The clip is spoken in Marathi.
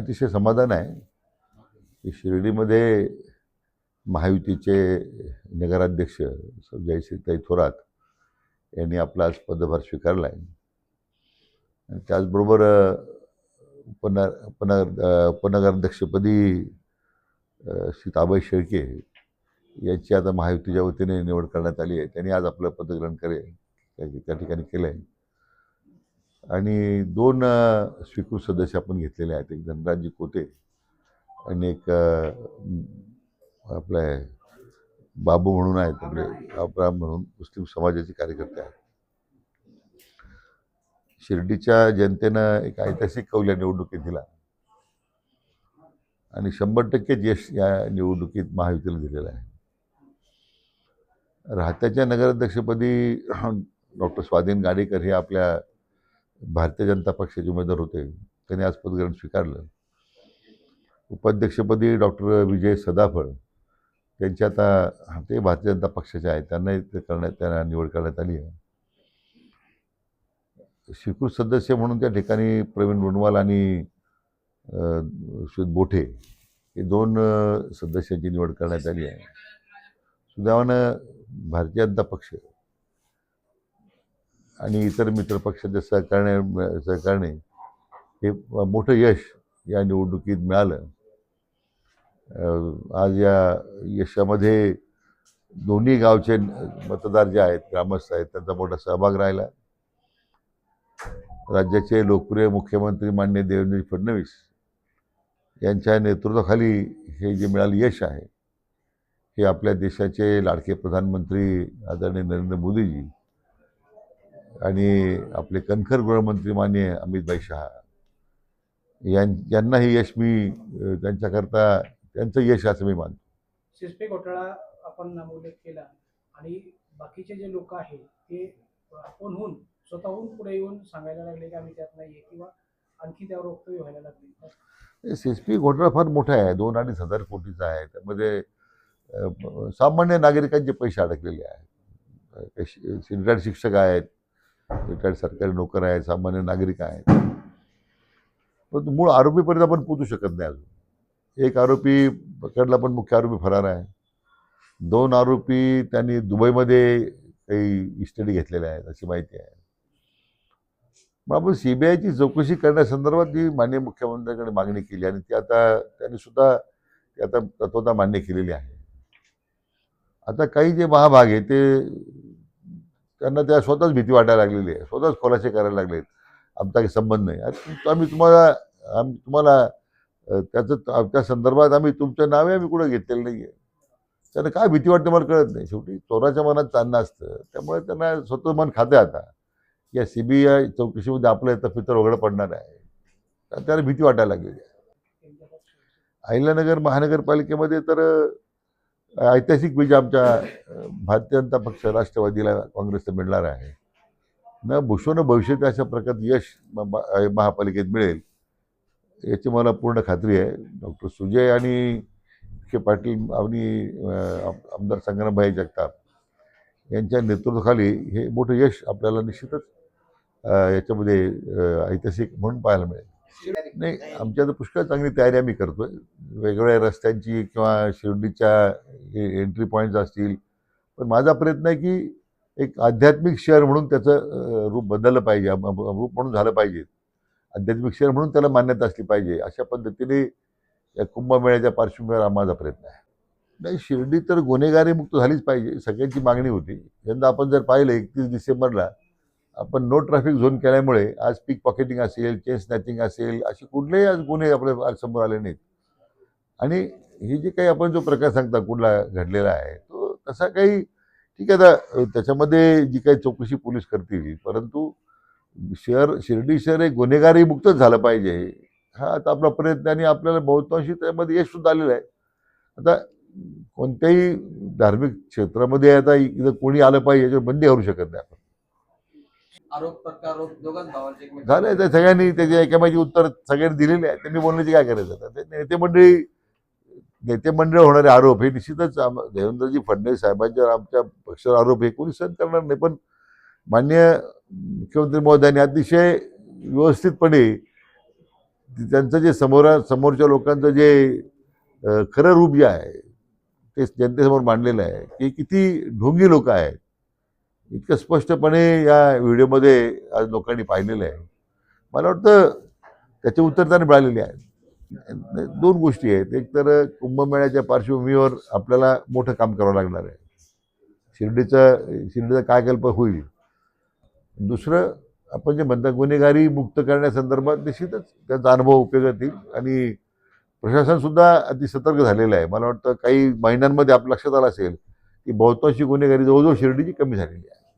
अतिशय समाधान आहे की शिर्डीमध्ये महायुतीचे नगराध्यक्ष जयश्रीताई थोरात यांनी आपला आज पदभार स्वीकारला आहे. आणि त्याचबरोबर उपनगराध्यक्षपदी श्री ताबाई शेळके यांची आता महायुतीच्या वतीने निवड करण्यात आली आहे. त्यांनी आज आपलं पदग्रहण त्या ठिकाणी केलं आहे. आणि दोन स्वीकृत सदस्य आपण घेतलेले आहेत. एक धनराजजी कोटे आणि एक आपले बाबू म्हणून आहेत, आपले अब्राम म्हणून मुस्लिम समाजाचे कार्यकर्ते आहेत. शिर्डीच्या जनतेनं एक ऐतिहासिक कौल या निवडणुकीत दिला आणि 100% यश या निवडणुकीत महायुतीला दिलेलं आहे. राहत्याच्या नगराध्यक्षपदी डॉक्टर स्वाधीन गाडेकर हे आपल्या भारतीय जनता पक्षाचे उमेदवार होते. त्यांनी आज पदग्रहण स्वीकारलं. उपाध्यक्षपदी डॉक्टर विजय सदाफळ त्यांची आता ते भारतीय जनता पक्षाचे आहेत, त्यांना निवड करण्यात आली आहे. स्वीकृत सदस्य म्हणून त्या ठिकाणी प्रवीण लोणवाल आणि श्वेत बोठे हे दोन सदस्यांची निवड करण्यात आली आहे. सुदैवानं भारतीय जनता पक्ष आणि इतर मित्र पक्षाच्या सहकार्याने हे मोठं यश या निवडणुकीत मिळालं. आज या यशामध्ये दोन्ही गावचे मतदार जे आहेत, ग्रामस्थ आहेत, त्यांचा मोठा सहभाग राहिला. राज्याचे लोकप्रिय मुख्यमंत्री माननीय देवेंद्र फडणवीस यांच्या नेतृत्वाखाली हे जे मिळालं यश आहे हे आपल्या देशाचे लाडके प्रधानमंत्री आदरणीय नरेंद्र मोदीजी आणि आपले कणखर गृहमंत्री माननीय अमित शहा यांना हे यश मी त्यांच्याकरता त्यांचं यश असं मी मानतो. सिस्पी घोटाळा आपण उल्लेख केला आणि बाकीचे जे लोक आहेत ते आपणहून स्वतःहून पुढे येऊन सांगायला लागले की आम्ही त्यात नाहीये किंवा आणखी त्यावर वक्तव्य व्हायला लागले. सिस्पी घोटाळा फार मोठा आहे, 2-2.5 हजार कोटीचा आहे. त्यामध्ये सामान्य नागरिकांचे पैसे अडकलेले आहेत. रिटायर्ड शिक्षक आहेत, रिटायर्ड सरकारी नोकर आहेत, सामान्य नागरिक आहेत. पण मूळ आरोपीपर्यंत आपण पोहोचू शकत नाही. अजून एक आरोपी पकडला पण मुख्य आरोपी फरार आहे. 2 आरोपी त्यांनी दुबईमध्ये काही इस्टेटी घेतलेल्या आहेत अशी माहिती आहे. मग आपण CBIची चौकशी करण्यासंदर्भात जी माननीय मुख्यमंत्र्यांकडे मागणी केली आणि ती आता त्यांनी सुद्धा तत्वता मान्य केलेली आहे. आता काही जे महाभाग आहे ते त्यांना त्या स्वतःच भीती वाटायला लागलेली आहे, स्वतःच खुलासे करायला लागलेत. आमचा काही संबंध नाही. आम्ही तुम्हाला त्या संदर्भात तुमचं नावे आम्ही कुठं घेतलेलं नाही आहे. त्यांना काय भीती वाटते मला कळत नाही. शेवटी चोराच्या मनात चालणं असतं, त्यामुळे त्यांना स्वतः मन खाते आता या CBI चौकशीमध्ये आपलं येतं पितर उघडं पडणार आहे. त्याला भीती वाटायला लागलेली आहे. अहिल्यानगर महानगरपालिकेमध्ये तर ऐतिहासिक विजय आमच्या भारतीय जनता पक्ष राष्ट्रवादीला काँग्रेसला मिळणार आहे. न भूषण भविष्यात अशा प्रकारचं यश महापालिकेत मिळेल याची मला पूर्ण खात्री आहे. डॉक्टर सुजय आणि विखे पाटील आणि आमदार संग्रामभाई जगताप यांच्या नेतृत्वाखाली हे मोठं यश आपल्याला निश्चितच याच्यामध्ये ऐतिहासिक म्हणून पाहायला मिळेल. नाही, आमच्या तर पुष्कळ चांगली तयारी आम्ही करतोय. वेगवेगळ्या रस्त्यांची किंवा शिर्डीच्या एंट्री पॉईंट्स असतील. पण माझा प्रयत्न आहे की एक आध्यात्मिक शहर म्हणून त्याचं रूप बदललं पाहिजे, रूप म्हणून झालं पाहिजे. आध्यात्मिक शहर म्हणून त्याला मान्यता असली पाहिजे. अशा पद्धतीने या कुंभमेळ्याच्या पार्श्वभूमीवर माझा प्रयत्न आहे. नाही, शिर्डी तर गुन्हेगारी मुक्त झालीच पाहिजे, सगळ्यांची मागणी होती. यंदा आपण जर पाहिलं 31 डिसेंबरला आपण नो ट्रॅफिक झोन केल्यामुळे आज पिक पॉकेटिंग असेल, चेन स्नॅचिंग असेल, असे कुठलेही आज गुन्हे आपल्या समोर आले नाहीत. आणि हे जे काही आपण जो प्रकार सांगता कुठला घडलेला आहे तो तसा काही ठीक आहे. आता त्याच्यामध्ये जी काही चौकशी पोलीस करतील, परंतु शिर्डी शहर हे गुन्हेगारी मुक्तच झालं पाहिजे हा आता आपला प्रयत्न आणि आपल्याला बहुतांशी त्यामध्ये यश सुद्धा आलेलं आहे. आता कोणत्याही धार्मिक क्षेत्रामध्ये आता इथं कोणी आलं पाहिजे याच्यावर बंदी करू शकत नाही आपण. आरोप प्रत्यारोप दोघांच भावांचे झालंय त्या सगळ्यांनी त्याच्या एकामेकाची उत्तर सगळ्यांनी दिलेले आहे. त्यांनी बोलण्याची काय करायचं. नेते मंडळी होणारे आरोप हे निश्चितच देवेंद्रजी फडणवीस साहेबांच्या आमच्या पक्षावर आरोप हे कोणी सहन करणार नाही. पण माननीय मुख्यमंत्री महोदयांनी अतिशय व्यवस्थितपणे त्यांचं जे समोरच्या लोकांचं जे खरं रूप जे आहे ते जनतेसमोर मांडलेलं आहे की किती ढोंगी लोक आहेत इतकं स्पष्टपणे या व्हिडिओमध्ये आज लोकांनी पाहिलेलं आहे. मला वाटतं त्याचे उत्तर त्यांना मिळालेले आहेत. दोन गोष्टी आहेत. एक तर कुंभमेळ्याच्या पार्श्वभूमीवर आपल्याला मोठं काम करावं लागणार आहे. शिर्डीचा कायकल्प होईल. दुसरं आपण जे म्हणता गुन्हेगारी मुक्त करण्यासंदर्भात निश्चितच त्यांचा अनुभव उपयोगात येईल आणि प्रशासनसुद्धा अति सतर्क झालेलं आहे. मला वाटतं काही महिन्यांमध्ये आपल्या लक्षात आलं असेल की बहुतांशी गुन्हेगारी जवळजवळ शिर्डीची कमी झालेली आहे.